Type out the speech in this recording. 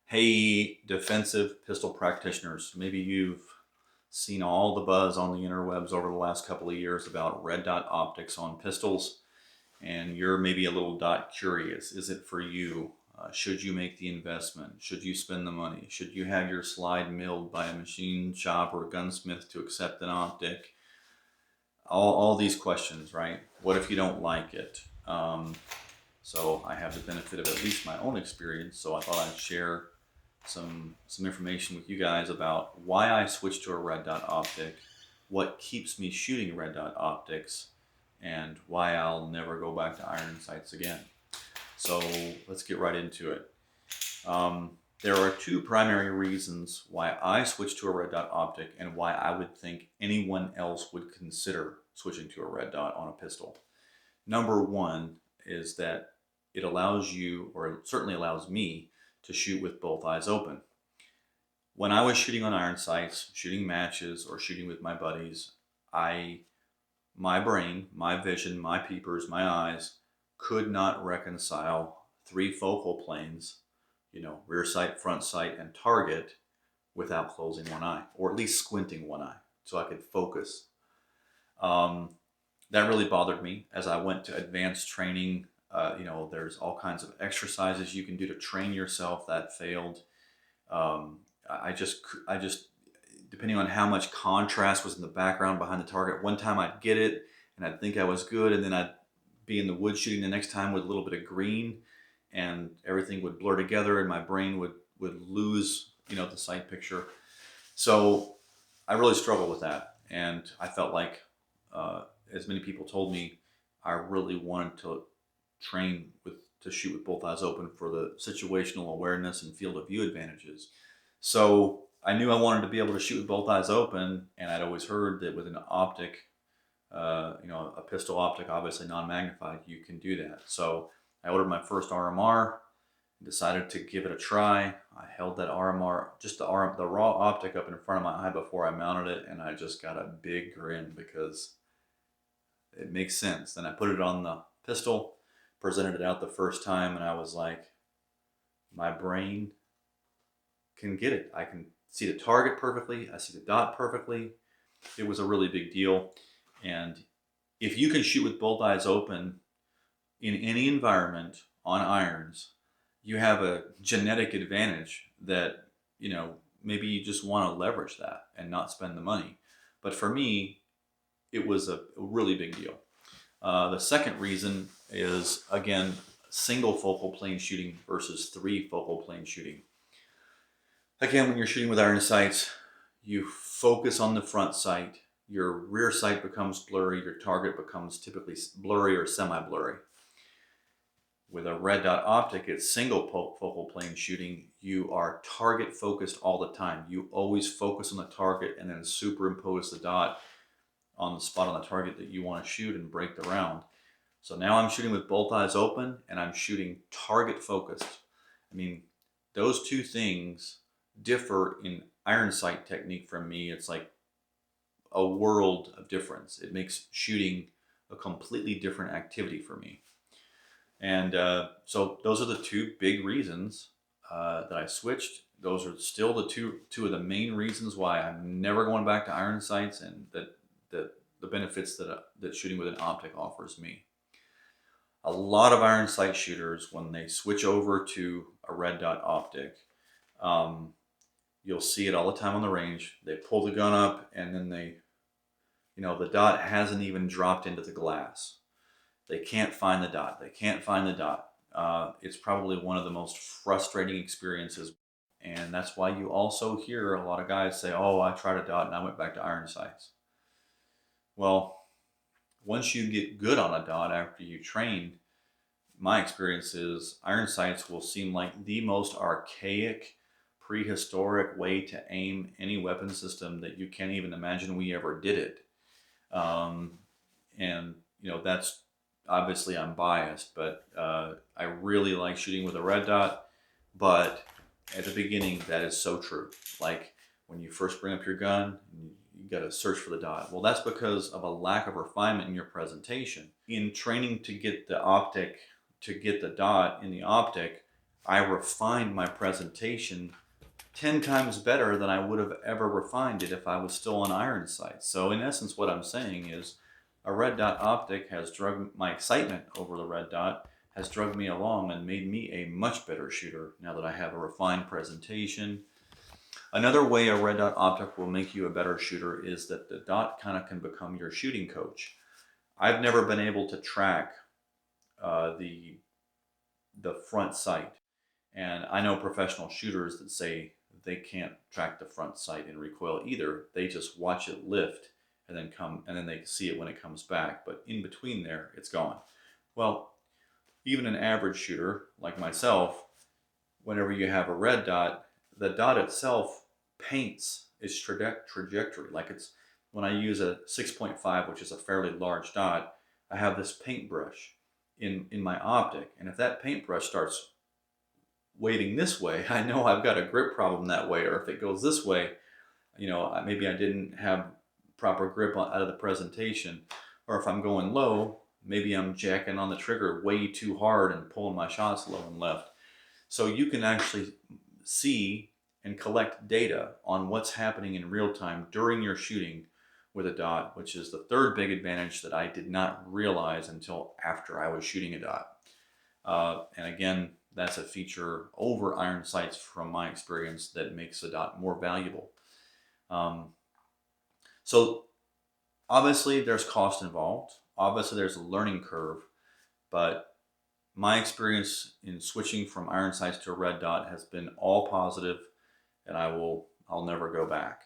Hey, defensive pistol practitioners, maybe you've seen all the buzz on the interwebs over the last couple of years about red dot optics on pistols, and you're maybe a little dot curious. Is it for you? Should you make the investment? Should you spend the money? Should you have your slide milled by a machine shop or a gunsmith to accept an optic? All these questions, right? What if you don't like it? So I have the benefit of at least my own experience, so I thought I'd share some information with you guys about why I switched to a red dot optic, what keeps me shooting red dot optics, and why I'll never go back to iron sights again. So let's get right into it. There are two primary reasons why I switched to a red dot optic and why I would think anyone else would consider switching to a red dot on a pistol. Number one is that it allows you, or it certainly allows me, to shoot with both eyes open. When I was shooting on iron sights, shooting matches, or shooting with my buddies, my brain, my vision, my peepers, my eyes could not reconcile three focal planes, rear sight, front sight, and target without closing one eye, or at least squinting one eye so I could focus. That really bothered me as I went to advanced training. There's all kinds of exercises you can do to train yourself. That failed. I just, depending on how much contrast was in the background behind the target, one time I'd get it and I'd think I was good, and then I'd be in the woods shooting the next time with a little bit of green, and everything would blur together, and my brain would lose, the sight picture. So I really struggled with that, and I felt like, as many people told me, I really wanted to train to shoot with both eyes open for the situational awareness and field of view advantages. So I knew I wanted to be able to shoot with both eyes open, and I'd always heard that with an optic, a pistol optic, obviously non-magnified, you can do that. So I ordered my first RMR, decided to give it a try. I held that RMR, just the raw optic, up in front of my eye before I mounted it, and I just got a big grin because it makes sense. Then I put it on the pistol, presented it out the first time, and I was like, my brain can get it. I can see the target perfectly. I see the dot perfectly. It was a really big deal. And if you can shoot with both eyes open in any environment on irons, you have a genetic advantage that, maybe you just want to leverage that and not spend the money. But for me, it was a really big deal. The second reason is, again, single focal plane shooting versus three focal plane shooting. Again, when you're shooting with iron sights, you focus on the front sight, your rear sight becomes blurry, your target becomes typically blurry or semi-blurry. With a red dot optic, it's single focal plane shooting. You are target focused all the time. You always focus on the target and then superimpose the dot on the spot on the target that you want to shoot and break the round. So now I'm shooting with both eyes open and I'm shooting target focused. I mean, those two things differ in iron sight technique from me. It's like a world of difference. It makes shooting a completely different activity for me. And so those are the two big reasons that I switched. Those are still the two of the main reasons why I'm never going back to iron sights, and the benefits that shooting with an optic offers me. A lot of iron sight shooters, when they switch over to a red dot optic, you'll see it all the time on the range. They pull the gun up and then the dot hasn't even dropped into the glass. They can't find the dot. They can't find the dot. It's probably one of the most frustrating experiences. And that's why you also hear a lot of guys say, oh, I tried a dot and I went back to iron sights. Well, once you get good on a dot after you train, my experience is iron sights will seem like the most archaic, prehistoric way to aim any weapon system that you can't even imagine we ever did it. And that's obviously, I'm biased, but I really like shooting with a red dot. But at the beginning, that is so true. Like when you first bring up your gun, you got to search for the dot. Well, that's because of a lack of refinement in your presentation. In training to get the optic, to get the dot in the optic, I refined my presentation 10 times better than I would have ever refined it if I was still on iron sights. So in essence, what I'm saying is a Red Dot Optic has drugged my excitement over the Red Dot, has drugged me along and made me a much better shooter now that I have a refined presentation. Another way a Red Dot Optic will make you a better shooter is that the dot kind of can become your shooting coach. I've never been able to track the front sight, and I know professional shooters that say they can't track the front sight in recoil either. They just watch it lift and then they see it when it comes back. But in between there, it's gone. Well, even an average shooter like myself, whenever you have a red dot, the dot itself paints its trajectory. Like it's when I use a 6.5, which is a fairly large dot, I have this paintbrush in my optic, and if that paintbrush starts waiting this way, I know I've got a grip problem that way. Or if it goes this way, maybe I didn't have proper grip out of the presentation. Or if I'm going low, maybe I'm jacking on the trigger way too hard and pulling my shots low and left. So you can actually see and collect data on what's happening in real time during your shooting with a dot, which is the third big advantage that I did not realize until after I was shooting a dot. And again, that's a feature over iron sights from my experience that makes a dot more valuable. So obviously there's cost involved. Obviously there's a learning curve, but my experience in switching from iron sights to a red dot has been all positive, and I'll never go back.